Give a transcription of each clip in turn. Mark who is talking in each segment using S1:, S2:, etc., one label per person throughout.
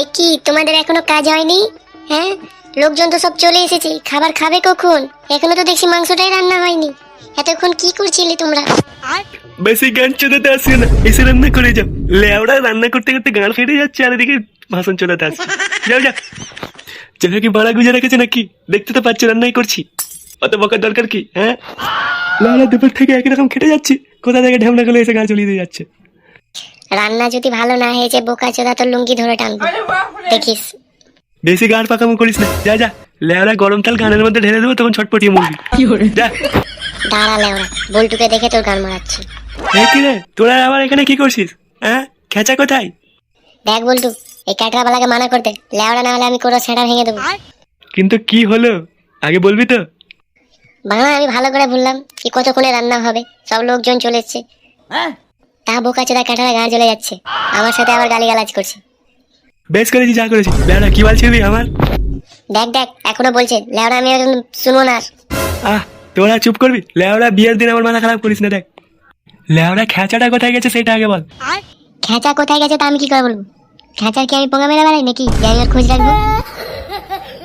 S1: এ কি তোমাদের এখনো কাজ হয়নি? হ্যাঁ, লোকজন তো সব চলে এসেছে, খাবার খাবে কখন? এখনো তো দেখছি মাংসটাই রান্না হয়নি। এতক্ষণ কি করছিলে তোমরা?
S2: বেশি গান চোদাতে আসছে না, এসে রান্না করে যাও। লেওড়া রান্না করতে করতে গান ফেটে যাচ্ছে আর এদিকে ভাষণ চোদাতে আসছে। যাও যাও, চোখে কি বাড়া গুজে রেখেছে নাকি? দেখতে তো পাচ্ছি রান্নাই করছি, অত বকার দরকার কি? হ্যাঁ, লেওড়া দুপুর থেকে একই রকম খেটে যাচ্ছি, কোথা থেকে ঢ্যামনা করে এসে গান চলিয়ে দিয়ে যাচ্ছে।
S1: রান্না যদি ভালো না হয়েছে বোকা চোদা তোর লুঙ্গি ধরে টানবো, দেখিস।
S2: বেশি গান পাকামো করিস না, যা যা। লেওড়া গরম তেল গানের মধ্যে ঢেলে দেবো, তখন ছটপটিয়ে মরবি। যা।
S1: দাঁড়া লেওড়া, বল্টুকে দেখে তোর গান মারাচ্ছি।
S2: এই কি রে, তোরা আবার এখানে কি করছিস? হ্যাঁ, খেঁচা কোথায়?
S1: দেখ বল্টু, এই ক্যাটরাবালাকে মানা করতে, লেওড়া না হলে আমি কোনো ছেঁড়া ভেঙে দেবো।
S2: কিন্তু কি হলো আগে বলবি তো?
S1: বাংলা আমি ভালো করে বললাম কি কতক্ষণে রান্না হবে, সব লোকজন চলে এসছে। তা বোকা চোদা ক্যাটারা গান চলে যাচ্ছে, আমার সাথে আবার গালিগালাজ করছে।
S2: বেশ করেছি, যা করেছি। লেওড়া কি বলছিস আমার?
S1: দেখ দেখ, এখনো বলছে লেওড়া, আমি এখন শুনবো না আর।
S2: আহ, তোরা চুপ করবি? লেওড়া বিয়ের দিন আমার মাথা খারাপ করিস না। দেখ, লেওড়া খেঁচাটা কোথায় গেছে সেটা আগে বল।
S1: খেঁচা কোথায় গেছে তা আমি কি করে বলবো? খেঁচার কি আমি পোঙা মেরে বেড়াই নাকি যে আমি ওর খোঁজ রাখবো?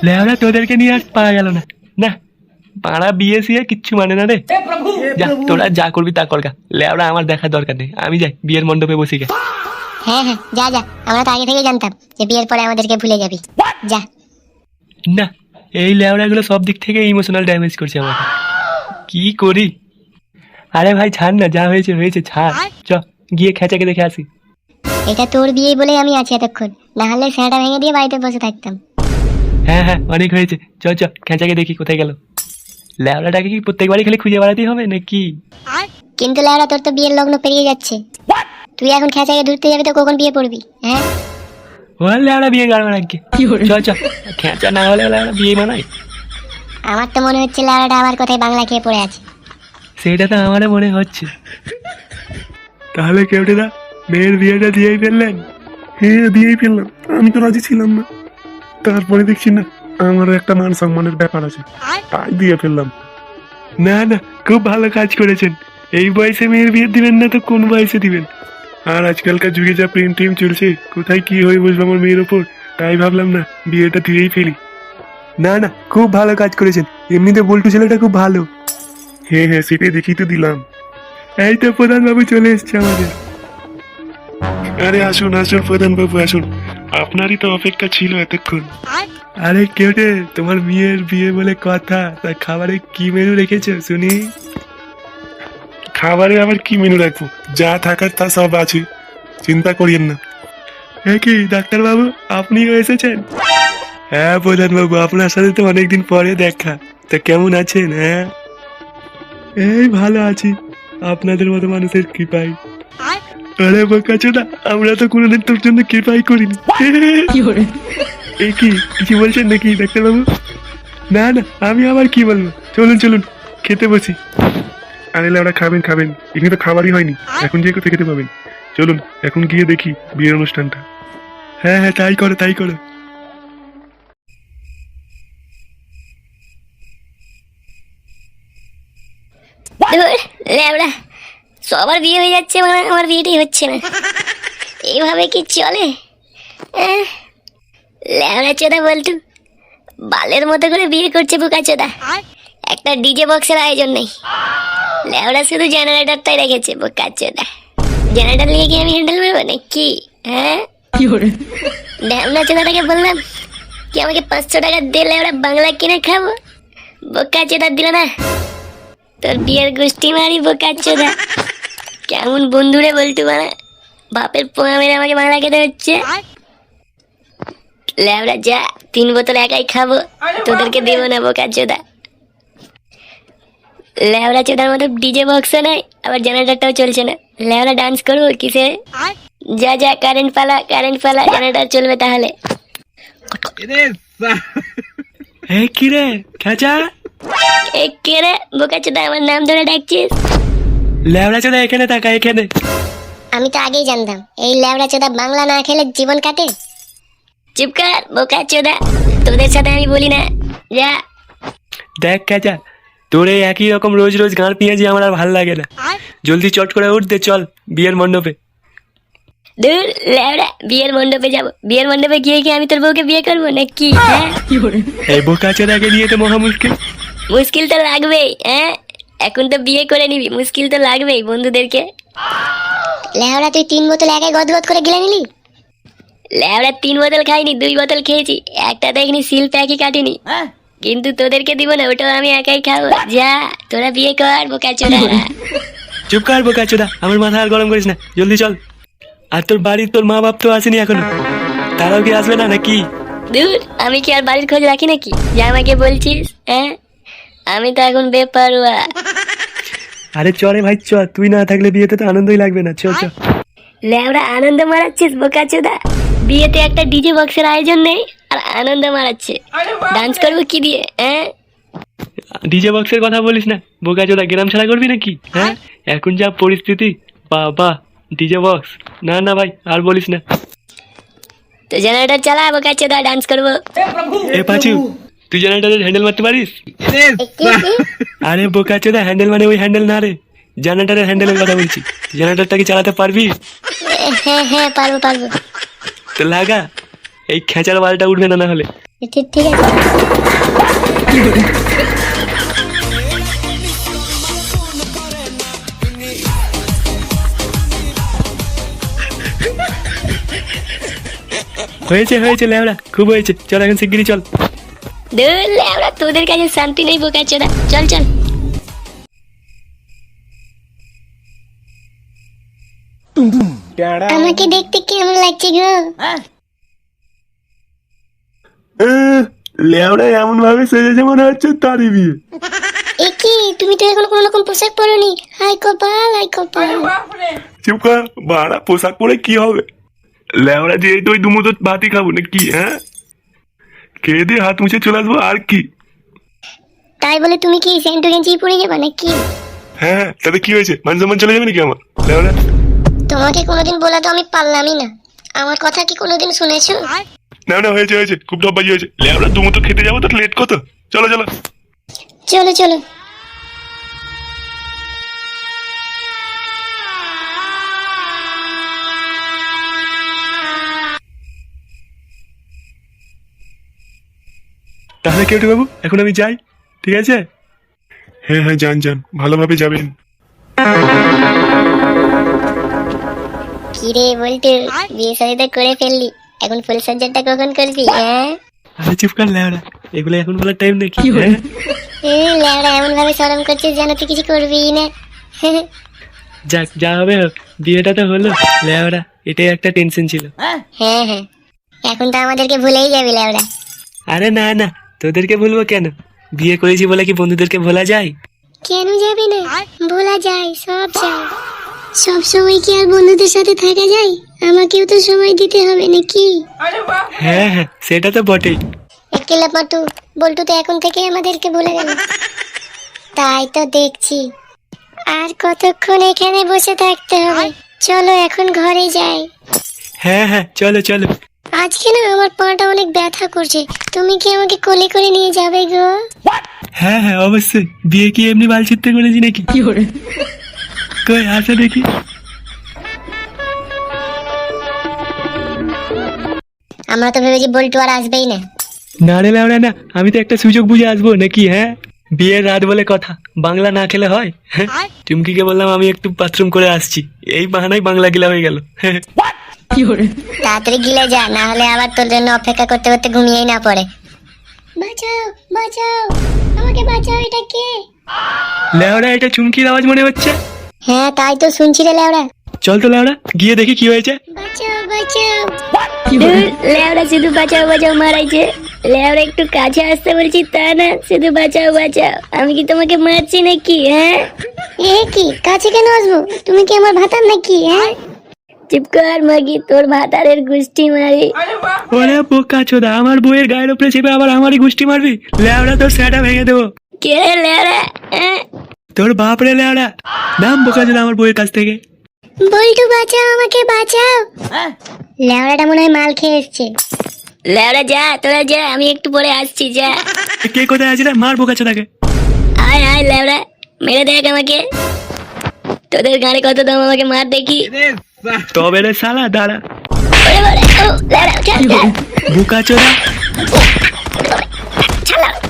S2: লেওড়া তোদেরকে নিয়ে আর পারা গেল না। না, পাড়া বিয়ে সিয়ে কিচ্ছু মানে না রে। যা, তোরা যা করবি তা করগা। লেওড়া আমার দেখার দরকার নেই, আমি যাই বিয়ের মণ্ডপে বসি গে।
S1: হ্যাঁ হ্যাঁ, যা যা, আমরা তো আগে থেকে জানতাম যে বিয়ের পরে আমাদেরকে ভুলে যাবি। যা।
S2: না, এই লেওড়াগুলো সব দিক থেকে ইমোশনাল ড্যামেজ করছে আমাকে, কি করি? আরে ভাই ছাড় না, যা হয়েছে হয়েছে, ছাড়। চ গিয়ে খেঁচাকে দেখে আসি।
S1: এটা তোর বিয়ে বলে আমি আছি এতক্ষণ, না হলে সেটা ভেঙে দিয়ে বাড়িতে বসে থাকতাম।
S2: হ্যাঁ হ্যাঁ, অনেক হয়েছে। চ চ, খেঁচাকে দেখি কোথায় গেল। ল্যাবড়াটাকে কি প্রত্যেকবারই খালি খুঁজে বেড়াতেই হবে নাকি?
S1: কিন্তু লেওড়া, তোর তো বিয়ের লগ্ন পেরিয়ে যাচ্ছে, তুই এখন খেঁচাকে ধরতে যাবি তো কখন বিয়ে পড়বি? হ্যাঁ,
S2: ও ল্যাবড়া বিয়ে গাড়বে নাকি? চ চ, খেঁচা না হলে ল্যাবড়া বিয়ে মানায়?
S1: আমার তো মনে হচ্ছে লেওড়াটা আমার কথায় বাংলা খেয়ে পড়ে আছে।
S2: সেটা তো আমারও মনে হচ্ছে। তাহলে কেউটেদা মেয়ের বিয়েটা দিয়েই ফেললেন?
S3: হ্যাঁ, দিয়েই ফেললাম। আমি তো রাজি ছিলাম না, তারপরে দেখছি না আমারও একটা মান সম্মানের ব্যাপার আছে, তাই দিয়ে ফেললাম।
S2: না না, খুব ভালো কাজ করেছেন। এই বয়সে মেয়ের বিয়ে দিবেন না তো কোন বয়সে দিবেন?
S3: আর আজকালকার যুগে যা প্রেম টেম চলছে, কোথায় কি হয়ে বসবো আমার মেয়ের ওপর, তাই ভাবলাম না বিয়েটা দিয়েই ফেলি।
S2: না না, খুব ভালো কাজ করেছেন। এমনিতে বল্টু ছেলেটা খুব ভালো।
S3: হ্যাঁ হ্যাঁ, সেটাই দেখি তো দিলাম।
S2: এই তো প্রধান বাবু চলে এসছে আমাদের।
S3: আরে আসুন আসুন প্রধান বাবু আসুন, আপনারই তো অপেক্ষা ছিল এতক্ষণ।
S2: আরে কেউটে, তোমার মেয়ের বিয়ে বলে কথা, তা খাবারে কি মেনু রেখেছো শুনি?
S3: খাবারে আবার কি মেনু রাখবো, যা থাকার তা সব আছে, চিন্তা করিয়েন না।
S2: কি ডাক্তার বাবু, আপনিও এসেছেন? হ্যাঁ প্রধান বাবু, আপনার সাথে তো অনেকদিন পরে দেখা। তা কেমন আছেন? হ্যাঁ, এই ভালো আছি, আপনাদের মতো মানুষের কৃপায়। আরে বোকাচোদা, আমরা তো কোনোদিন তোর জন্য কৃপাই করিনি। এই কি কিছু বলছেন নাকি ডাক্তার বাবু? না না, আমি আবার কি বলবো। চলুন চলুন, খেতে বসি।
S3: আরে ওরা খাবেন খাবেন, এখানে তো খাবারই হয়নি, এখন যে কোথায় খেতে পাবেন। চলুন এখন গিয়ে দেখি বিয়ের অনুষ্ঠানটা।
S2: হ্যাঁ হ্যাঁ, তাই করো তাই করো।
S1: লেওড়া, সবার বিয়ে হয়ে যাচ্ছে, মানে আমার বিয়েটাই হচ্ছে না। এইভাবে কি চলে? লেওড়া চোদা বল্টু বালের মতো করে বিয়ে করছে বোকা চোদা। একটা ডিজে বক্সের আয়োজন নেই, লেওড়া শুধু জেনারেটরটাই রেখেছে বোকা চোদা। জেনারেটর নিয়ে কি আমি হ্যান্ডেল মারবো নাকি? হ্যাঁ, ঢ্যামনা চোদাটাকে বললাম কি আমাকে 500 টাকা দিলে ওরা বাংলা কিনে খাবো, বোকা চোদা দিল না। তোর বিয়ের গোষ্ঠী মারি বোকা চোদা। কেমন বন্ধুরে বলতু বানা, বাপের পোঙা মেরে আমাকে বাংলা খেতে হচ্ছে। লেওড়া যা, 3 বোতল একাই খাবো, তোদেরকে দেবো না বোকা চোদা। লেওড়া চোদার মতো ডিজে বক্সও নাই, আবার জেনারেটরটাও চলছে না। লেওড়া ডান্স করবো কিসে? যা যা, কারেন্ট পালা কারেন্ট পালা, জেনারেটর চলবে তাহলে।
S2: এই কি রে খেঁচা?
S1: এ কে রে বোকা চোদা, আমার নাম ধরে ডাকছিস?
S2: লেবড়া চোদা এখানে থাকা, এখানে।
S1: আমি তো আগেই জানতাম এই লেওড়া চোদা বাংলা না খেলে জীবন কাটে। চুপ কর বোকা চোদা, তোদের সাথে আমি বলি না, যা।
S2: দেখ খেঁচা, তোর এই একই রকম রোজ রোজ গান পেঁয়াজি আমার আর ভাল লাগে না। জলদি চট করে উঠতে চল বিয়ের মণ্ডপে।
S1: দূর লেওড়া, বিয়ের মণ্ডপে যাবো, বিয়ের মণ্ডপে গিয়ে কি আমি তোর বউকে বিয়ে করবো নাকি? হ্যাঁ,
S2: এই বোকাচোদাকে নিয়ে তো মহা মুশকিল।
S1: মুশকিল তো লাগবেই। হ্যাঁ, এখন তো বিয়ে করে নিবি, মুশকিল তো লাগবেই বন্ধুদেরকে। লেওড়া, তুই 3 বোতল একাই গদগদ করে গিলে নিলি? লেওড়া, 3 বোতল খাইনি, 2 বোতল খেয়েছি। একটা দেখিনি সিল প্যাকই কাটিনি। কিন্তু তোদেরকে দিব না, ওটাও আমি একাই খাবো। যা, তোরা বিয়ে কর বোকাচোদা।
S2: চুপ কর বোকাচোদা, আমার মাথা আর গরম করিস না, জলদি চল। আর তোর বাড়ির তোর মা বাপ তো আসেনি এখনো, তারাও কি আসবে না নাকি?
S1: দূর, আমি কি আর বাড়ির খোঁজ রাখি নাকি যে আমাকে বলছিস? হ্যাঁ, আমি তো এখন বেপারুয়া।
S2: আরে চরে ভাই চ, তুই না থাকলে বিয়েতে তো আনন্দই লাগবে না, চ চ।
S1: লেওড়া, আনন্দ মারাচ্ছিস বোকাচোদা? বিয়েতে একটা ডিজে বক্সের আয়োজন নেই আর আনন্দ মারাচ্ছে। ডান্স করবো কি দিয়ে? হ্যাঁ,
S2: ডিজে বক্সের কথা বলিস না বোকাচোদা, গ্রাম ছাড়া করবি নাকি? হ্যাঁ, এখন যা পরিস্থিতি, বাবা ডিজে বক্স, না না ভাই আর বলিস না।
S1: তো জেনারেটর চালা বোকাচোদা, ডান্স করবো।
S2: এ পাচু, তুই জেনারেটরের হ্যান্ডেল মারতে পারিস? আরে বোকাচোদা, হ্যান্ডেল মানে ওই হ্যান্ডেল না রে, জেনারেটরের হ্যান্ডেলের কথা বলছি। জেনারেটরটা কি চালাতে পারবি?
S1: হ্যাঁ হ্যাঁ, পারবো পারবো।
S2: তো লাগা, এই খেঁচার বালটা উঠবে না না হলে।
S1: ঠিক ঠিক আছে।
S2: হয়েছে হয়েছে লেওড়া, খুব হয়েছে, চল এখন শিগগিরই চল।
S1: দূর লেওড়া, তোদের কাছে শান্তি নেই বোকাচোদা, চল চল। আমাকে দেখতে কেমন লাগছে গো?
S3: লেওড়া এমন ভাবে সেজেছে মনে হচ্ছে তারই বিয়ে।
S1: এ কি, তুমি তো এখন কোনো রকম পোশাক পরোনি? হাই কপাল, হাই কপাল।
S3: চুপ কর বাড়া, পোশাক পরে কি হবে? লেওড়া যেহেতু ওই দুমুটো ভাতই খাবো নাকি? হ্যাঁ, খেয়ে দিয়ে হাত মুছে চলে আসবো আর কি।
S1: তাই বলে তুমি কি সেন্টু গেঞ্জি পরে যাবে নাকি?
S3: হ্যাঁ, তাতে কি হয়েছে? মান সম্মান চলে যাবে নাকি আমার? লেওড়া,
S1: তোমাকে কোনোদিন বলা তো আমি পারলামই না। আমার কথা কি কোনোদিন শুনেছো?
S3: না না, হয়েছে হয়েছে, খুব ডব্বাজি হয়েছে। লেওড়া, দুমুটো খেতে যাবো তো লেট কত, চলো চলো।
S1: চলো চলো।
S2: তাহলে কেউটু বাবু, এখন আমি যাই, ঠিক আছে?
S3: হ্যাঁ হ্যাঁ, যান যান, ভালোভাবে যাবেন।
S1: কি রে বলটু, বিয়ে শাদী তো করে ফেললি, এখন ফুল সজ্জাটা কখন করবি? হ্যাঁ,
S2: আরে চুপ কর লেওড়া, এগুলো এখন বলার টাইম নাকি? হ্যাঁ,
S1: লেওড়া এমন ভাবে শরম করছিস যেন তুই কিছু করবি না।
S2: যাক, যা হবে হোক, বিয়েটা তো হলো লেওড়া, এটাই একটা টেনশন ছিল।
S1: হ্যাঁ হ্যাঁ, এখন তো আমাদেরকে ভুলেই যাবি লেওড়া।
S2: আরে না না, তোদেরকে ভুলবো কেন? বিয়ে করেছি বলে কি বন্ধুদেরকে ভোলা যায়?
S1: কেন যাবে না? ভোলা যায়, সব যায়। সব সময় কি আর বন্ধুদের সাথে থাকা যায়? আমাকেও তো সময় দিতে হবে নাকি?
S2: হ্যাঁ হ্যাঁ, সেটা তো বটেই।
S1: একলা পাটু, বল্টু তো এখন থেকে আমাদেরকে ভুলে গেল। তাই তো দেখছি, আর কতক্ষণ এখানে বসে থাকতে হবে? চলো এখন ঘরে যাই।
S2: হ্যাঁ হ্যাঁ, চলো চলো।
S1: আজকে না আমার পাটা অনেক ব্যথা করছে, তুমি কি আমাকে কোলে করে নিয়ে যাবে গো?
S2: হ্যাঁ হ্যাঁ, অবশ্যই। বিয়ে কি এমনি বালচিত্তে করেছি নাকি? কই আসো দেখি।
S1: আমরা তো ভেবেছি বল্টু আর আসবেই না।
S2: না রে লাউড়া না, আমি তো একটা সুযোগ বুঝে আসবো নাকি? হ্যাঁ, বিয়ের রাত বলে কথা, বাংলা না খেলে হয়? হ্যাঁ, চুমকিকে বললাম আমি একটু বাথরুম করে আসছি, এই বাহানায় বাংলা গিলা হয়ে গেল। হ্যাঁ,
S1: তাড়াতাড়ি গিলে যা, না হলে আবার তোর জন্য অপেক্ষা করতে করতে ঘুমিয়েই না পড়ে। বাঁচাও বাঁচাও, আমাকে বাঁচাও, এটা কে?
S2: লেওড়া, এটা চুমকির আওয়াজ মনে হচ্ছে।
S1: হ্যাঁ, তাই তো শুনছি রে লেওড়া।
S2: চল তো লেওড়া, গিয়ে দেখি কি হয়েছে।
S1: বাঁচাও বাঁচাও। লেওড়া শুধু বাঁচাও বাঁচাও মারাইছে। লেওড়া একটু কাছে আসতে বলছি তা না, শুধু বাঁচাও বাঁচাও। আমি কি তোমাকে মারছি নাকি? হ্যাঁ, এ কি, কাছে কেন আসবো? তুমি কি আমার ভাতার নাকি? হ্যাঁ, চুপ কর মাগি, তোর ভাতারের গুষ্টি মারি।
S2: ওরে বোকা চোদা, আমার বইয়ের গায়ের উপরে চেপে আবার আমারই গুষ্টি মারবি? লেওড়া, তোর সেটা ভেঙে দেবো।
S1: কে রে লেওড়া?
S2: তোর বাপ রে লেওড়া, নাম বোকা চোদা আমার বইয়ের কাছ থেকে।
S1: বল্টু বাঁচাও, আমাকে বাঁচাও। লেওড়াটা মনে হয় মাল খেয়ে এসছে। লেওড়া যা, তোরা যা, আমি একটু পরে আসছি, যা।
S2: কে কোথায় আছে রে? মার বোকা চোদাকে।
S1: আয় আয় লেওড়া, মেরে দেখ আমাকে। তোদের গাড়ি কত দাম, আমাকে মার দেখি।
S2: তবে রে শালা দাঁড়া।
S1: ওরে বাবা, ও লেওড়া, ছাড়, ছাড়,
S2: বোকা চোদা।
S1: ছাড়।